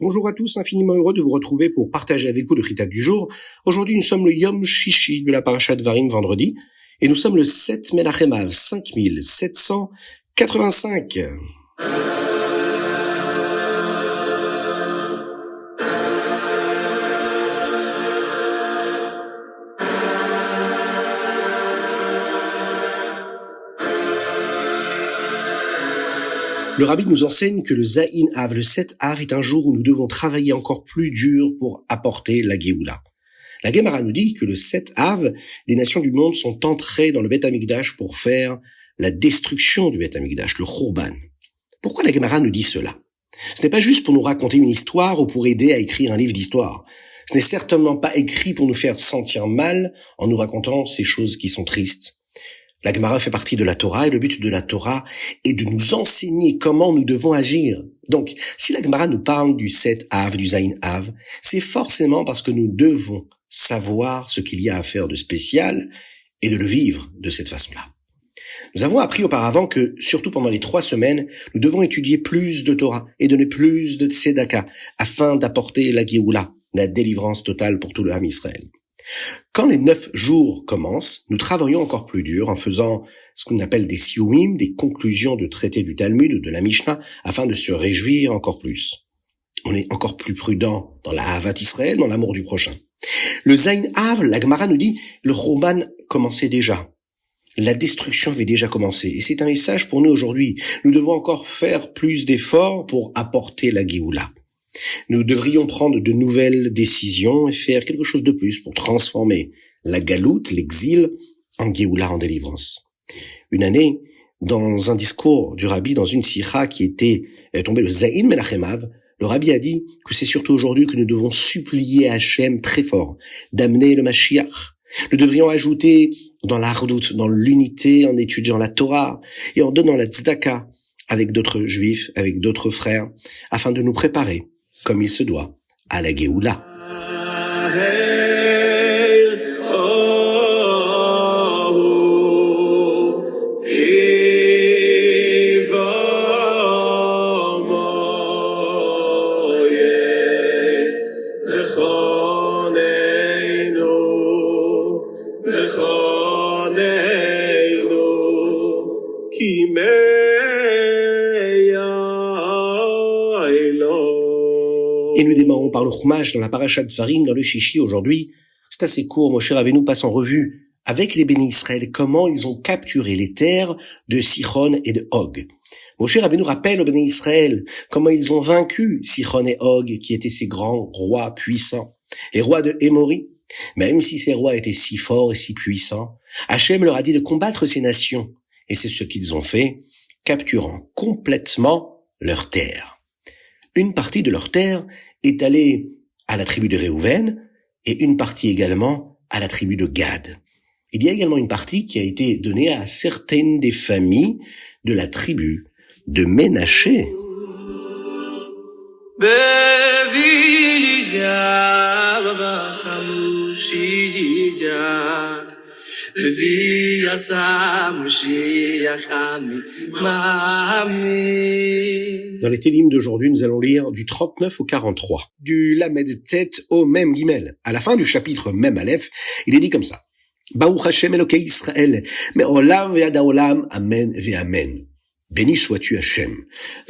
Bonjour à tous, infiniment heureux de vous retrouver pour partager avec vous le Chitat du jour. Aujourd'hui, nous sommes le Yom Shishi de la Parashat Dvarim vendredi, et nous sommes le 7 Menachem Av 5785. Le Rabbi nous enseigne que le Zayin Av, le 7 Av, est un jour où nous devons travailler encore plus dur pour apporter la Géoula. La Gemara nous dit que le 7 Av, les nations du monde sont entrées dans le Beth Amikdash pour faire la destruction du Beth Amikdash, le Khurban. Pourquoi la Gemara nous dit cela? Ce n'est pas juste pour nous raconter une histoire ou pour aider à écrire un livre d'histoire. Ce n'est certainement pas écrit pour nous faire sentir mal en nous racontant ces choses qui sont tristes. La Gemara fait partie de la Torah et le but de la Torah est de nous enseigner comment nous devons agir. Donc, si la Gemara nous parle du 7 Av, du Zayin Av, c'est forcément parce que nous devons savoir ce qu'il y a à faire de spécial et de le vivre de cette façon-là. Nous avons appris auparavant que, surtout pendant les 3 semaines, nous devons étudier plus de Torah et donner plus de Tzedaka afin d'apporter la Géoula, la délivrance totale pour tout le Ham Israël. Quand les 9 jours commencent, nous travaillons encore plus dur en faisant ce qu'on appelle des siumim, des conclusions de traités du Talmud, de la Mishnah, afin de se réjouir encore plus. On est encore plus prudent dans la Havat Israël, dans l'amour du prochain. Le Zayin Av, la Gemara nous dit, le Khurban commençait déjà. La destruction avait déjà commencé. Et c'est un message pour nous aujourd'hui. Nous devons encore faire plus d'efforts pour apporter la Géoula. Nous devrions prendre de nouvelles décisions et faire quelque chose de plus pour transformer la galoute, l'exil, en Géoula, en délivrance. Une année, dans un discours du Rabbi, dans une sikha qui était tombée le Zayin Menachem Av, le Rabbi a dit que c'est surtout aujourd'hui que nous devons supplier à Hachem très fort d'amener le Mashiach. Nous devrions ajouter dans l'Ardout, dans l'unité, en étudiant la Torah et en donnant la tzedaka avec d'autres juifs, avec d'autres frères, afin de nous préparer, comme il se doit, à la Géoula. Et nous démarrons par le Chumash dans la Parashat Dvarim, dans le Shishi aujourd'hui. C'est assez court, Moshe Rabbeinu passe en revue avec les bénis Israël comment ils ont capturé les terres de Sichon et de Og. Moshe Rabbeinu rappelle aux bénis Israël comment ils ont vaincu Sichon et Og, qui étaient ces grands rois puissants, les rois de Émori. Même si ces rois étaient si forts et si puissants, Hachem leur a dit de combattre ces nations. Et c'est ce qu'ils ont fait, capturant complètement leurs terres. Une partie de leurs terres est allée à la tribu de Réhouven et une partie également à la tribu de Gad. Il y a également une partie qui a été donnée à certaines des familles de la tribu de Ménaché. Dans les Télim d'aujourd'hui, nous allons lire du 39 au 43, du Lamed Tet au Mem Gimel. À la fin du chapitre Mem Aleph, il est dit comme ça. Baruch Hashem Elokei Israël, me'olam ve'ad ha'olam, amen ve'amen. Béni sois-tu Hashem.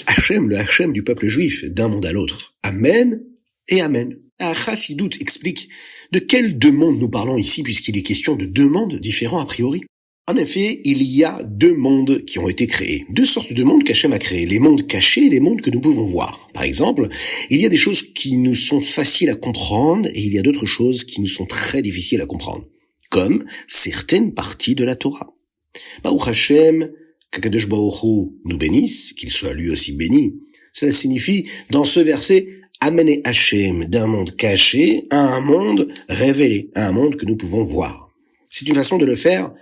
Hashem, le Hashem du peuple juif, d'un monde à l'autre. Amen et amen. La Chassidout explique de quels 2 mondes nous parlons ici, puisqu'il est question de 2 mondes différents a priori. En effet, il y a 2 mondes qui ont été créés. 2 sortes de mondes qu'Hachem a créés. Les mondes cachés et les mondes que nous pouvons voir. Par exemple, il y a des choses qui nous sont faciles à comprendre et il y a d'autres choses qui nous sont très difficiles à comprendre. Comme certaines parties de la Torah. Baruch Hashem, qu'Akadosh Baruch Hu nous bénisse, qu'il soit lui aussi béni. Cela signifie, dans ce verset, amener Hachem d'un monde caché à un monde révélé, à un monde que nous pouvons voir. C'est une façon de le faire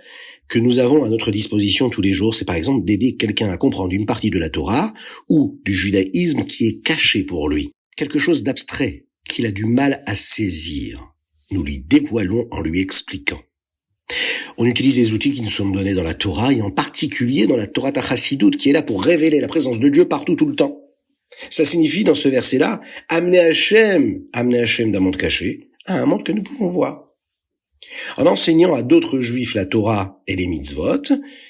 que nous avons à notre disposition tous les jours, c'est par exemple d'aider quelqu'un à comprendre une partie de la Torah ou du judaïsme qui est caché pour lui, quelque chose d'abstrait qu'il a du mal à saisir. Nous lui dévoilons en lui expliquant. On utilise des outils qui nous sont donnés dans la Torah et en particulier dans la Torah Chassidut qui est là pour révéler la présence de Dieu partout tout le temps. Ça signifie dans ce verset-là, amener Hachem d'un monde caché à un monde que nous pouvons voir. En enseignant à d'autres juifs la Torah et les mitzvot,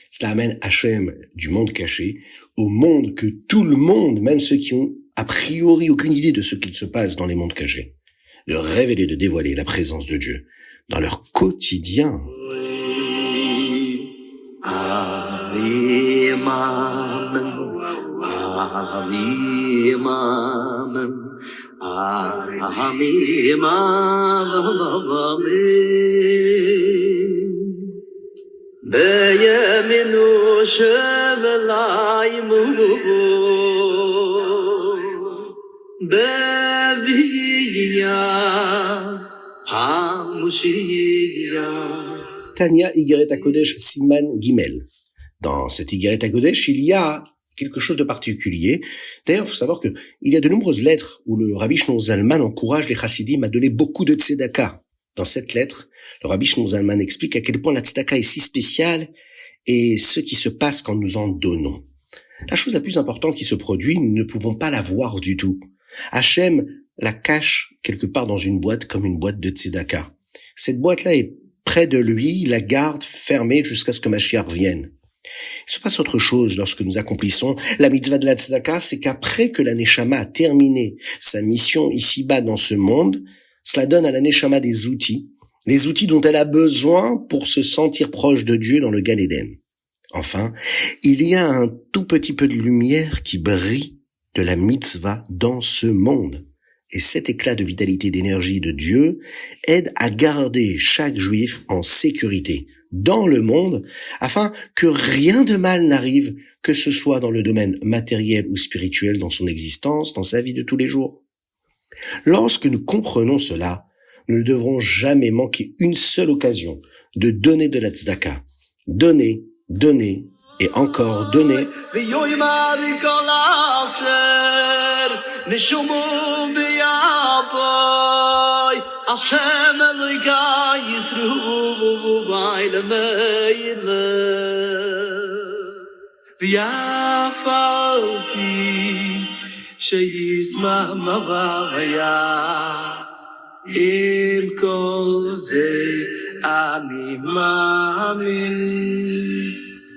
cela amène Hachem du monde caché au monde que tout le monde, même ceux qui ont a priori aucune idée de ce qu'il se passe dans les mondes cachés, de révéler, de dévoiler la présence de Dieu dans leur quotidien. Tanya Igeret HaKodesh Siman Gimel. Dans cette Igeret HaKodesh, il y a quelque chose de particulier. D'ailleurs, il faut savoir que il y a de nombreuses lettres où le Rabbi Shlomo Zalman encourage les chassidim à donner beaucoup de tzedaka. Dans cette lettre, le Rabbi Shlomo Zalman explique à quel point la tzedaka est si spéciale et ce qui se passe quand nous en donnons. La chose la plus importante qui se produit, nous ne pouvons pas la voir du tout. Hachem la cache quelque part dans une boîte comme une boîte de tzedaka. Cette boîte-là est près de lui, il la garde fermée jusqu'à ce que Mashiach vienne. Il se passe autre chose lorsque nous accomplissons la mitzvah de la tzedaka, c'est qu'après que la neshama a terminé sa mission ici-bas dans ce monde, cela donne à la neshama des outils, les outils dont elle a besoin pour se sentir proche de Dieu dans le Gan Eden. Enfin, il y a un tout petit peu de lumière qui brille de la mitzvah dans ce monde. Et cet éclat de vitalité, d'énergie de Dieu aide à garder chaque juif en sécurité dans le monde afin que rien de mal n'arrive, que ce soit dans le domaine matériel ou spirituel dans son existence, dans sa vie de tous les jours. Lorsque nous comprenons cela, nous ne devrons jamais manquer une seule occasion de donner de la tzedaka. Donner, donner et encore donner.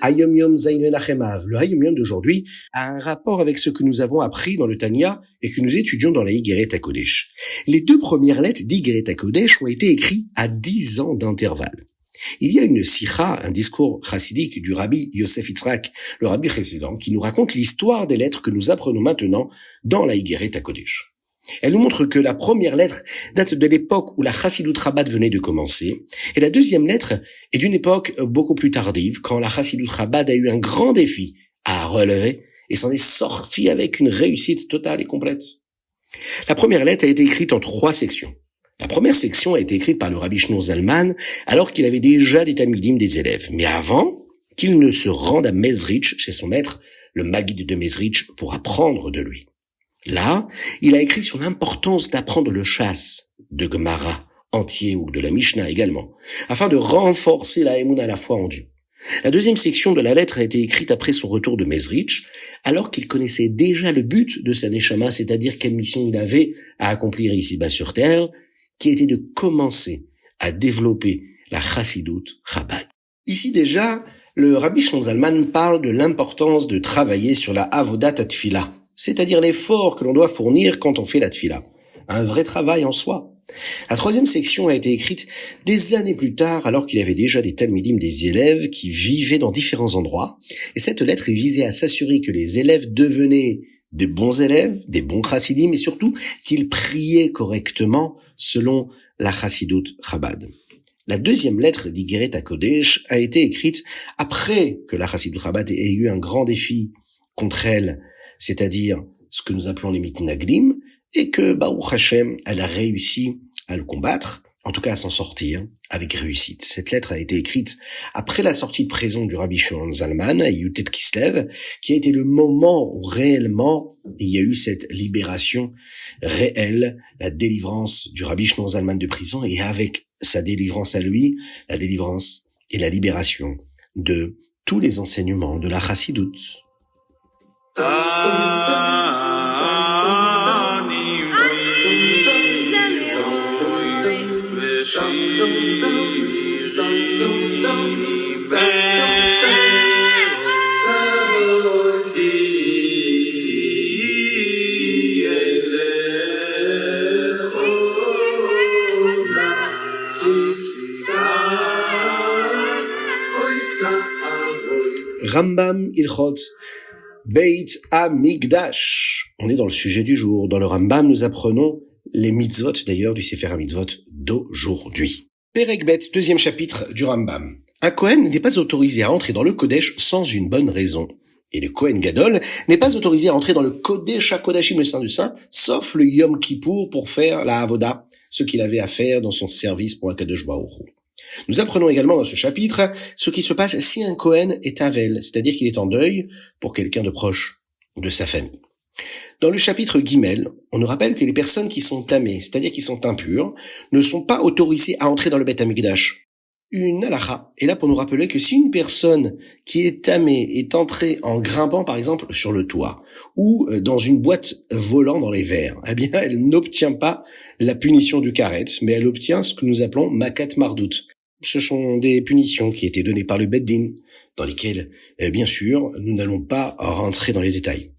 Hayom Yom Zayin Menachem Av. Le Hayom Yom d'aujourd'hui a un rapport avec ce que nous avons appris dans le Tanya et que nous étudions dans la Igeret HaKodesh. Les deux premières lettres d'Igeret HaKodesh ont été écrites à 10 ans d'intervalle. Il y a une sikha, un discours chassidique du rabbi Yosef Yitzhak, le rabbi précédent, qui nous raconte l'histoire des lettres que nous apprenons maintenant dans la Igeret HaKodesh. Elle nous montre que la première lettre date de l'époque où la Chassidut Chabad venait de commencer, et la deuxième lettre est d'une époque beaucoup plus tardive, quand la Chassidut Chabad a eu un grand défi à relever et s'en est sortie avec une réussite totale et complète. La première lettre a été écrite en 3 sections. La première section a été écrite par le Rabbi Shlomo Zalman alors qu'il avait déjà des talmidim, des élèves, mais avant qu'il ne se rende à Mezrich chez son maître, le Maguid de Mezrich, pour apprendre de lui. Là, il a écrit sur l'importance d'apprendre le chasse de Gemara entier ou de la Mishnah également, afin de renforcer la Emouna à la foi en Dieu. La deuxième section de la lettre a été écrite après son retour de Mezrich, alors qu'il connaissait déjà le but de sa Neshama, c'est-à-dire quelle mission il avait à accomplir ici-bas sur terre, qui était de commencer à développer la Chassidut Chabad. Ici déjà, le Rabbi Shlomo Zalman parle de l'importance de travailler sur la Avodat HaTfila, c'est-à-dire l'effort que l'on doit fournir quand on fait la tfila. Un vrai travail en soi. La troisième section a été écrite des années plus tard, alors qu'il avait déjà des talmidim, des élèves qui vivaient dans différents endroits. Et cette lettre est visée à s'assurer que les élèves devenaient des bons élèves, des bons chassidim, et surtout qu'ils priaient correctement selon la Chassidut Chabad. La deuxième lettre d'Igeret HaKodesh a été écrite après que la Chassidut Chabad ait eu un grand défi contre elle, c'est-à-dire ce que nous appelons les mitnagdim, et que Baruch Hashem, elle a réussi à le combattre, en tout cas à s'en sortir avec réussite. Cette lettre a été écrite après la sortie de prison du Rabbi Shimon Zalman à Yutet Kislev, qui a été le moment où réellement il y a eu cette libération réelle, la délivrance du Rabbi Shimon Zalman de prison, et avec sa délivrance à lui, la délivrance et la libération de tous les enseignements de la Chassidut. Rambam Ilchot Beit Hamikdash. On est dans le sujet du jour. Dans le Rambam, nous apprenons les mitzvot d'ailleurs du Sefer HaMitzvot d'aujourd'hui. Perek Bet, deuxième chapitre du Rambam. Un Kohen n'est pas autorisé à entrer dans le Kodesh sans une bonne raison. Et le Kohen Gadol n'est pas autorisé à entrer dans le Kodesh HaKodashim, le Saint du Saint, sauf le Yom Kippour pour faire la Avoda, ce qu'il avait à faire dans son service pour Akadosh Baruch Hu. Nous apprenons également dans ce chapitre ce qui se passe si un Kohen est Havel, c'est-à-dire qu'il est en deuil pour quelqu'un de proche de sa famille. Dans le chapitre Gimel, on nous rappelle que les personnes qui sont tamées, c'est-à-dire qui sont impures, ne sont pas autorisées à entrer dans le Beth Hamikdash. Une halakha est là pour nous rappeler que si une personne qui est tamée est entrée en grimpant par exemple sur le toit ou dans une boîte volant dans les verres, eh bien elle n'obtient pas la punition du karet, mais elle obtient ce que nous appelons makat mardout. Ce sont des punitions qui étaient données par le Beit Din, dans lesquelles, bien sûr, nous n'allons pas rentrer dans les détails.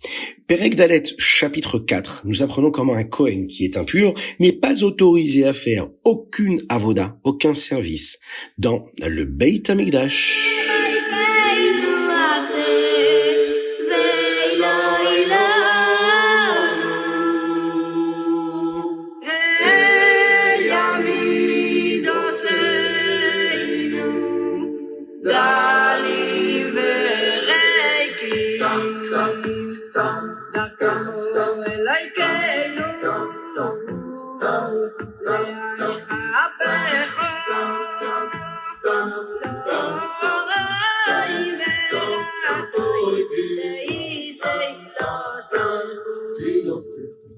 Perek Dalet, chapitre 4, nous apprenons comment un Kohen qui est impur n'est pas autorisé à faire aucune avoda, aucun service, dans le Beit Hamikdash.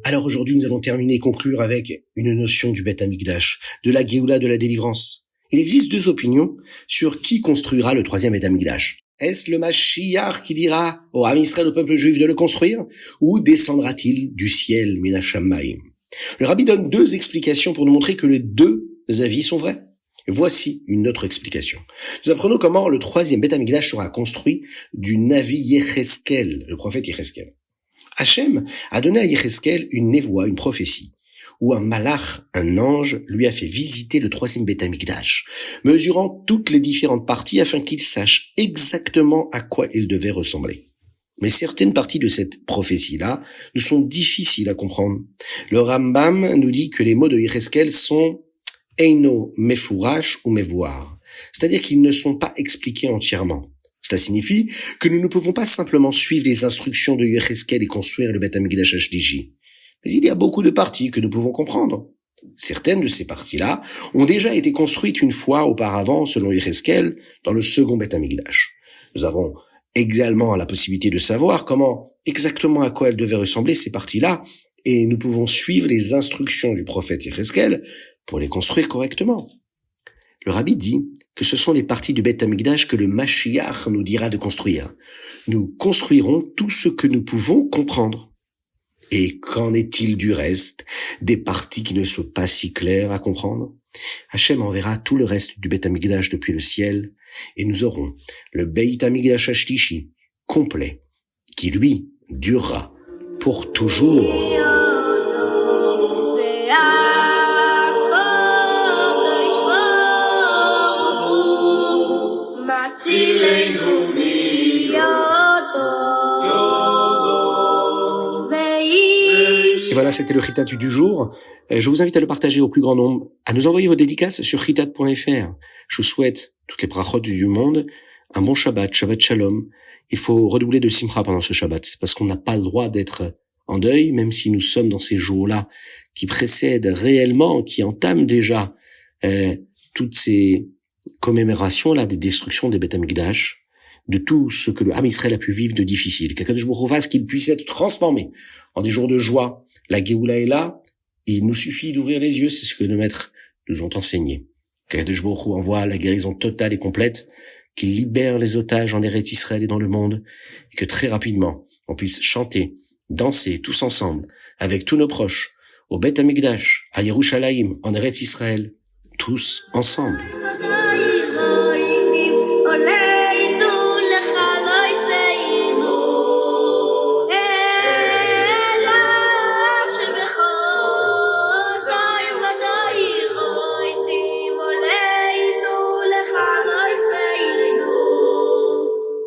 Alors aujourd'hui, nous allons terminer et conclure avec une notion du Beth Hamikdash, de la Géoula, de la délivrance. Il existe deux opinions sur qui construira le troisième Beth Hamikdash. Est-ce le Mashiach qui dira au Ham Israël, au peuple juif, de le construire, ou descendra-t-il du ciel, Min Hashamayim? Le Rabbi donne deux explications pour nous montrer que les deux avis sont vrais. Voici une autre explication. Nous apprenons comment le troisième Beth Hamikdash sera construit du Navi Yecheskel, le prophète Yecheskel. Hachem a donné à Yecheskel une névoie, une prophétie, où un malach, un ange, lui a fait visiter le troisième Beth Hamikdash, mesurant toutes les différentes parties afin qu'il sache exactement à quoi il devait ressembler. Mais certaines parties de cette prophétie-là nous sont difficiles à comprendre. Le Rambam nous dit que les mots de Yecheskel sont Eino Mefourash ou Mevoar, c'est-à-dire qu'ils ne sont pas expliqués entièrement. Cela signifie que nous ne pouvons pas simplement suivre les instructions de Yecheskel et construire le Beth Hamikdash HDJ. Mais il y a beaucoup de parties que nous pouvons comprendre. Certaines de ces parties-là ont déjà été construites une fois auparavant, selon Yecheskel, dans le second Beth Hamikdash. Nous avons également la possibilité de savoir comment exactement à quoi elles devaient ressembler ces parties-là, et nous pouvons suivre les instructions du prophète Yecheskel pour les construire correctement. Le Rabbi dit que ce sont les parties du Beth Hamikdash que le Mashiach nous dira de construire. Nous construirons tout ce que nous pouvons comprendre. Et qu'en est-il du reste, des parties qui ne sont pas si claires à comprendre? Hachem enverra tout le reste du Beth Hamikdash depuis le ciel, et nous aurons le Beit Hamikdash HDJ complet, qui lui durera pour toujours. Et voilà, c'était le Chitat du jour. Je vous invite à le partager au plus grand nombre, à nous envoyer vos dédicaces sur chitat.fr. Je vous souhaite toutes les brachot du monde, un bon Shabbat, Shabbat Shalom. Il faut redoubler de simcha pendant ce Shabbat, parce qu'on n'a pas le droit d'être en deuil, même si nous sommes dans ces jours-là qui précèdent réellement, qui entament déjà toutes ces commémorations-là des destructions des Beth Hamikdash, de tout ce que le Ham Israël a pu vivre de difficile. Qu'Akadosh Baruch Hu fasse qu'il puisse être transformé en des jours de joie. La Géoula est là, il nous suffit d'ouvrir les yeux, c'est ce que nos maîtres nous ont enseigné. Qu'Akadosh Baruch Hu envoie la guérison totale et complète, qu'il libère les otages en Eretz Israël et dans le monde, et que très rapidement, on puisse chanter, danser tous ensemble, avec tous nos proches, au Beth Hamikdash, à Yerushalayim, en Eretz Israël, tous ensemble.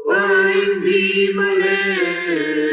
Bye. Amen.